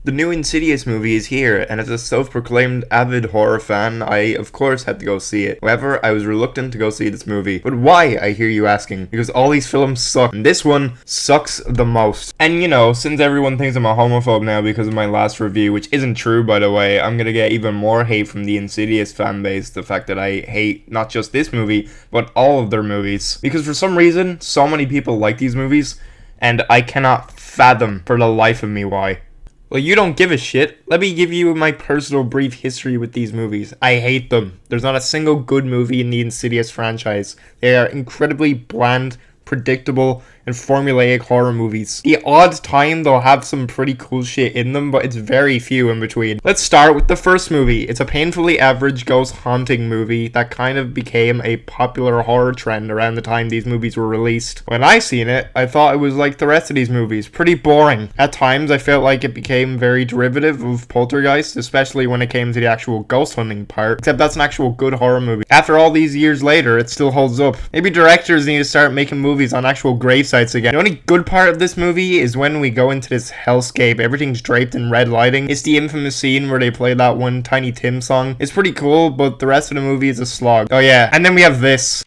The new Insidious movie is here, and as a self-proclaimed avid horror fan, I of course had to go see it. However, I was reluctant to go see this movie. But why, I hear you asking? Because all these films suck, and this one sucks the most. And you know, since everyone thinks I'm a homophobe now because of my last review, which isn't true by the way, I'm gonna get even more hate from the Insidious fanbase, the fact that I hate not just this movie, but all of their movies. Because for some reason, so many people like these movies, and I cannot fathom for the life of me why. Well, you don't give a shit. Let me give you my personal brief history with these movies. I hate them. There's not a single good movie in the Insidious franchise. They are incredibly bland, predictable, and formulaic horror movies. The odd time they'll have some pretty cool shit in them, but it's very few in between. Let's start with the first movie. It's a painfully average ghost haunting movie that kind of became a popular horror trend around the time these movies were released. When I seen it, I thought it was like the rest of these movies, pretty boring. At times, I felt like it became very derivative of Poltergeist, especially when it came to the actual ghost hunting part, except that's an actual good horror movie. After all these years later, it still holds up. Maybe directors need to start making movies on actual grave sites again. The only good part of this movie is when we go into this hellscape, everything's draped in red lighting. It's the infamous scene where they play that one Tiny Tim song. It's pretty cool, but the rest of the movie is a slog. Oh yeah, and then we have this.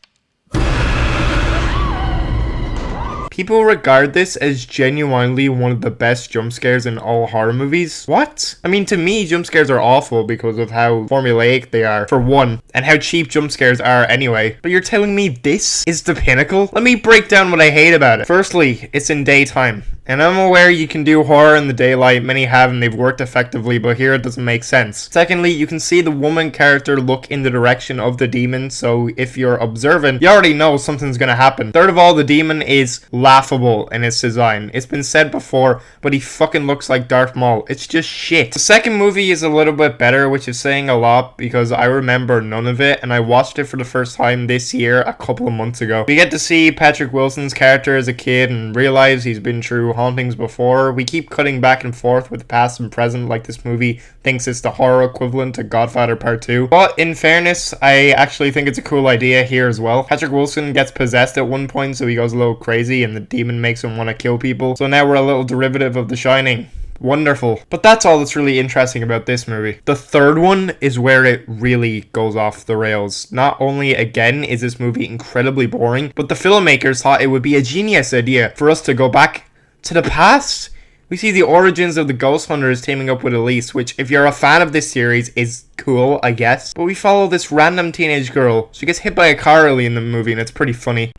People regard this as genuinely one of the best jump scares in all horror movies. What? I mean, to me, jump scares are awful because of how formulaic they are, for one, and how cheap jump scares are anyway. But you're telling me this is the pinnacle? Let me break down what I hate about it. Firstly, it's in daytime. And I'm aware you can do horror in the daylight, many have and they've worked effectively, but here it doesn't make sense. Secondly, you can see the woman character look in the direction of the demon, so if you're observant, you already know something's gonna happen. Third of all, the demon is laughable in its design. It's been said before, but he fucking looks like Darth Maul. It's just shit. The second movie is a little bit better, which is saying a lot because I remember none of it, and I watched it for the first time this year a couple of months ago. We get to see Patrick Wilson's character as a kid and realize he's been through hauntings before. We keep cutting back and forth with past and present like this movie thinks it's the horror equivalent to Godfather Part 2. But in fairness, I actually think it's a cool idea here as well. Patrick Wilson gets possessed at one point, so he goes a little crazy and the demon makes him want to kill people. So now we're a little derivative of The Shining. Wonderful. But that's all that's really interesting about this movie. The third one is where it really goes off the rails. Not only, again, is this movie incredibly boring, but the filmmakers thought it would be a genius idea for us to go back to the past. We see the origins of the ghost hunters teaming up with Elise, which if you're a fan of this series is cool, I guess. But we follow this random teenage girl. She gets hit by a car early in the movie and it's pretty funny.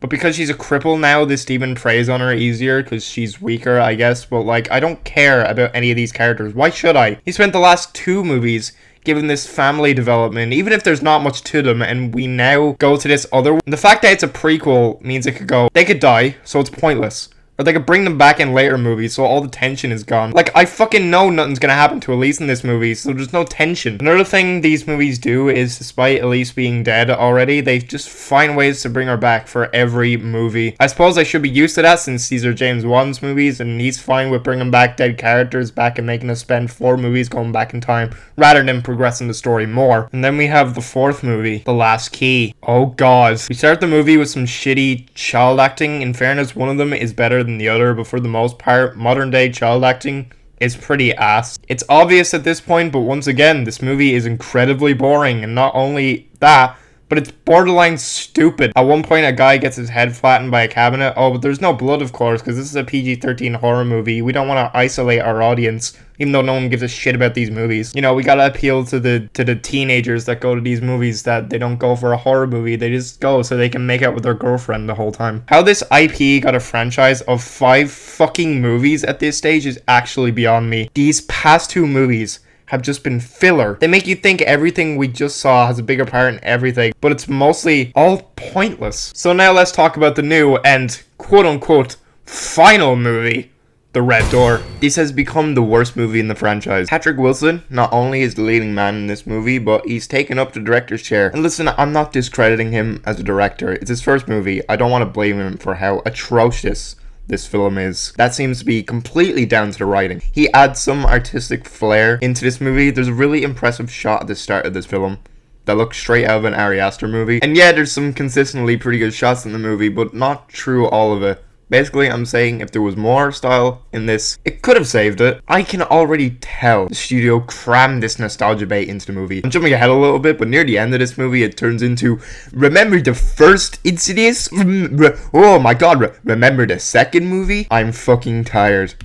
But because she's a cripple now, this demon preys on her easier because she's weaker, I guess. But like, I don't care about any of these characters. Why should I? He spent the last two movies given this family development, even if there's not much to them, and we now go to this other one. The fact that it's a prequel means it could go, they could die, so it's pointless. Or they could bring them back in later movies, so all the tension is gone. Like, I fucking know nothing's gonna happen to Elise in this movie, so there's no tension. Another thing these movies do is, despite Elise being dead already, they just find ways to bring her back for every movie. I suppose I should be used to that since these are James Wan's movies, and he's fine with bringing back dead characters back and making us spend 4 movies going back in time, rather than progressing the story more. And then we have the fourth movie, The Last Key. Oh god. We start the movie with some shitty child acting. In fairness, one of them is better than the other, but for the most part, modern day child acting is pretty ass. It's obvious at this point, but once again, this movie is incredibly boring, and not only that, but it's borderline stupid. At one point, a guy gets his head flattened by a cabinet. Oh, but there's no blood, of course, because this is a PG-13 horror movie. We don't want to isolate our audience, even though no one gives a shit about these movies. You know, we gotta appeal to the teenagers that go to these movies, that they don't go for a horror movie. They just go so they can make out with their girlfriend the whole time. How this IP got a franchise of 5 fucking movies at this stage is actually beyond me. These past 2 movies have just been filler. They make you think everything we just saw has a bigger part in everything, but it's mostly all pointless. So now let's talk about the new and quote-unquote final movie, The Red Door. This has become the worst movie in the franchise. Patrick Wilson not only is the leading man in this movie, but he's taken up the director's chair. And listen, I'm not discrediting him as a director. It's his first movie. I don't want to blame him for how atrocious this film is. That seems to be completely down to the writing. He adds some artistic flair into this movie. There's a really impressive shot at the start of this film that looks straight out of an Ari Aster movie. And yeah, there's some consistently pretty good shots in the movie, but not through all of it. Basically, I'm saying if there was more style in this, it could have saved it. I can already tell the studio crammed this nostalgia bait into the movie. I'm jumping ahead a little bit, but near the end of this movie, it turns into, remember the first Insidious? Oh my god, remember the second movie? I'm fucking tired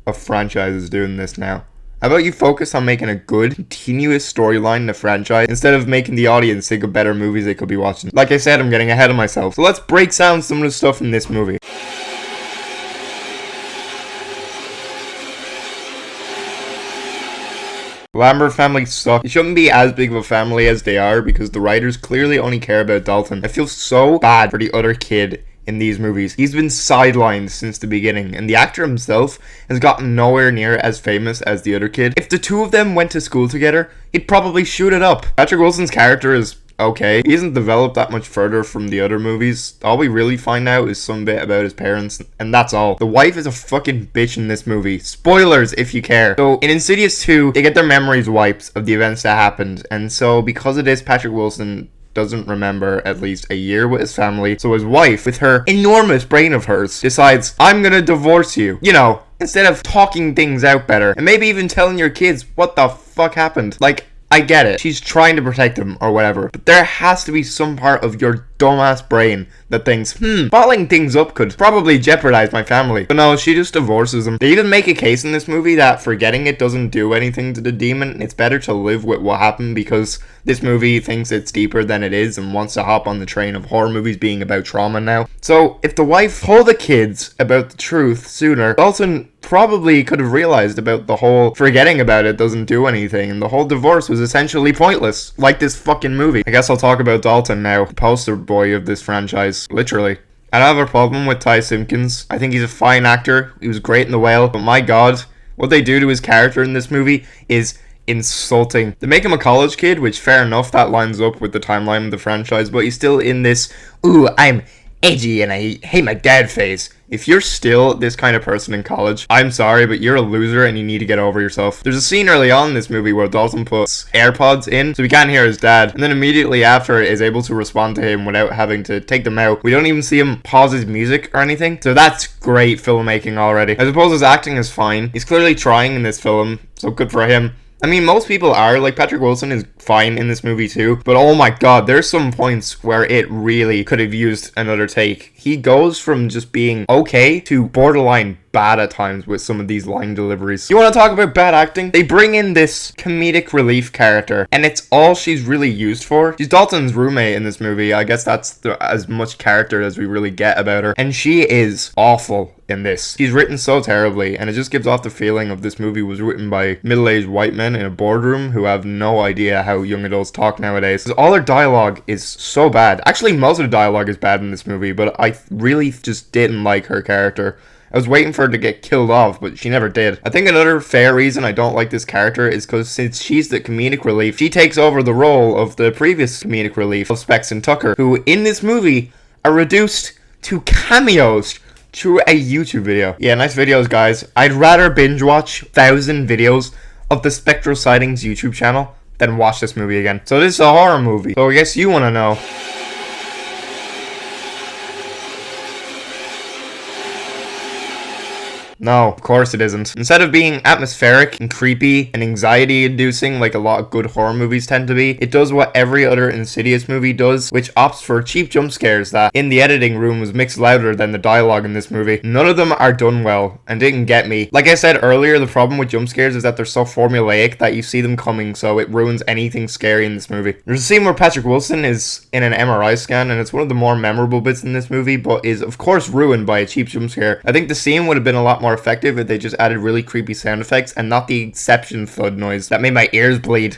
of franchises doing this now. How about you focus on making a good, continuous storyline in the franchise instead of making the audience think of better movies they could be watching? Like I said, I'm getting ahead of myself. So let's break down some of the stuff in this movie. Lambert family suck. They shouldn't be as big of a family as they are because the writers clearly only care about Dalton. I feel so bad for the other kid in these movies. He's been sidelined since the beginning, and the actor himself has gotten nowhere near as famous as the other kid. If the two of them went to school together, he'd probably shoot it up. Patrick Wilson's character is okay. He isn't developed that much further from the other movies. All we really find out is some bit about his parents, and that's all. The wife is a fucking bitch in this movie. Spoilers if you care. So in Insidious 2, they get their memories wiped of the events that happened, and so because of this, Patrick Wilson doesn't remember at least a year with his family. So his wife, with her enormous brain of hers, decides, I'm gonna divorce you. You know, instead of talking things out better, and maybe even telling your kids what the fuck happened. Like, I get it. She's trying to protect them or whatever. But there has to be some part of your dumbass brain that thinks, bottling things up could probably jeopardize my family. But no, she just divorces him. They even make a case in this movie that forgetting it doesn't do anything to the demon. It's better to live with what happened because this movie thinks it's deeper than it is and wants to hop on the train of horror movies being about trauma now. So if the wife told the kids about the truth sooner, Dalton probably could have realized about the whole forgetting about it doesn't do anything, and the whole divorce was essentially pointless, like this fucking movie. I guess I'll talk about Dalton now, the poster boy of this franchise, literally. I don't have a problem with Ty Simpkins. I think he's a fine actor. He was great in The Whale, but my god, what they do to his character in this movie is insulting. They make him a college kid, which fair enough, that lines up with the timeline of the franchise, but he's still in this, ooh, I'm edgy and I hate my dad phase. If you're still this kind of person in college, I'm sorry, but you're a loser and you need to get over yourself. There's a scene early on in this movie where Dalton puts AirPods in so he can't hear his dad, and then immediately after is able to respond to him without having to take them out. We don't even see him pause his music or anything, so that's great filmmaking already. I suppose his acting is fine. He's clearly trying in this film, so good for him. I mean, most people are. Like, Patrick Wilson is fine in this movie too, but oh my god, there's some points where it really could have used another take. He goes from just being okay to borderline bad at times with some of these line deliveries. You want to talk about bad acting? They bring in this comedic relief character, and it's all she's really used for. She's Dalton's roommate in this movie. I guess that's as much character as we really get about her, and she is awful in this. She's written so terribly, and it just gives off the feeling of this movie was written by middle-aged white men in a boardroom who have no idea how young adults talk nowadays. Because all their dialogue is so bad. Actually, most of the dialogue is bad in this movie, but I really just didn't like her character. I was waiting for her to get killed off, but she never did. I think another fair reason I don't like this character is because since she's the comedic relief, she takes over the role of the previous comedic relief of Specs and Tucker, who in this movie are reduced to cameos through a YouTube video. Yeah, nice videos, guys. I'd rather binge watch 1,000 videos of the Spectral Sightings YouTube channel than watch this movie again. So this is a horror movie. So I guess you want to know. No, of course it isn't. Instead of being atmospheric and creepy and anxiety-inducing like a lot of good horror movies tend to be, it does what every other Insidious movie does, which opts for cheap jump scares that, in the editing room, was mixed louder than the dialogue in this movie. None of them are done well, and didn't get me. Like I said earlier, the problem with jump scares is that they're so formulaic that you see them coming, so it ruins anything scary in this movie. There's a scene where Patrick Wilson is in an MRI scan, and it's one of the more memorable bits in this movie, but is of course ruined by a cheap jump scare. I think the scene would have been a lot more effective if they just added really creepy sound effects and not the Inception thud noise that made my ears bleed.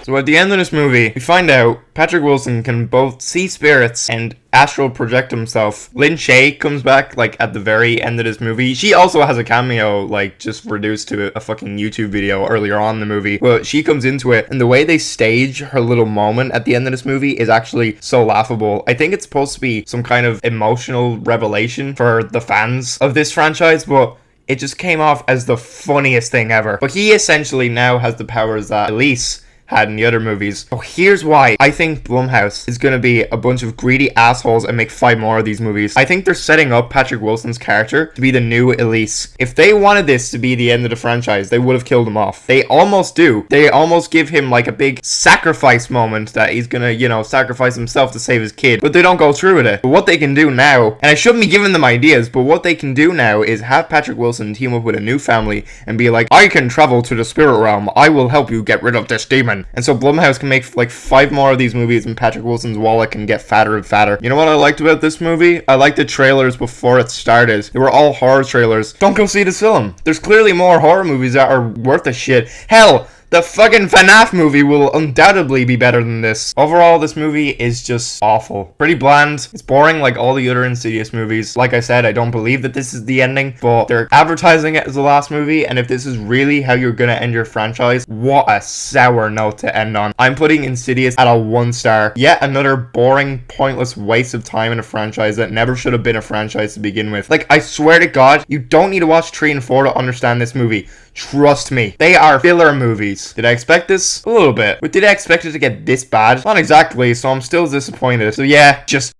So at the end of this movie, we find out Patrick Wilson can both see spirits and astral project himself. Lynn Shay comes back, like, at the very end of this movie. She also has a cameo, like, just reduced to a fucking YouTube video earlier on in the movie. But she comes into it, and the way they stage her little moment at the end of this movie is actually so laughable. I think it's supposed to be some kind of emotional revelation for the fans of this franchise, but it just came off as the funniest thing ever. But he essentially now has the powers that Elise had in the other movies. So here's why I think Blumhouse is going to be a bunch of greedy assholes and make 5 more of these movies. I think they're setting up Patrick Wilson's character to be the new Elise. If they wanted this to be the end of the franchise, they would have killed him off. They almost do. They almost give him like a big sacrifice moment that he's gonna, sacrifice himself to save his kid. But they don't go through with it. But what they can do now, and I shouldn't be giving them ideas, but what they can do now is have Patrick Wilson team up with a new family and be like, I can travel to the spirit realm. I will help you get rid of this demon. And so Blumhouse can make like 5 more of these movies and Patrick Wilson's wallet can get fatter and fatter. You know what I liked about this movie? I liked the trailers before it started. They were all horror trailers. Don't go see the film. There's clearly more horror movies that are worth a shit. Hell, the fucking FNAF movie will undoubtedly be better than this. Overall, this movie is just awful. Pretty bland. It's boring like all the other Insidious movies. Like I said, I don't believe that this is the ending, but they're advertising it as the last movie, and if this is really how you're gonna end your franchise, what a sour note to end on. I'm putting Insidious at a 1 star. Yet another boring, pointless waste of time in a franchise that never should have been a franchise to begin with. Like, I swear to God, you don't need to watch 3 and 4 to understand this movie. Trust me, they are filler movies. Did I expect this? A little bit. But did I expect it to get this bad? Not exactly, so I'm still disappointed. So yeah, just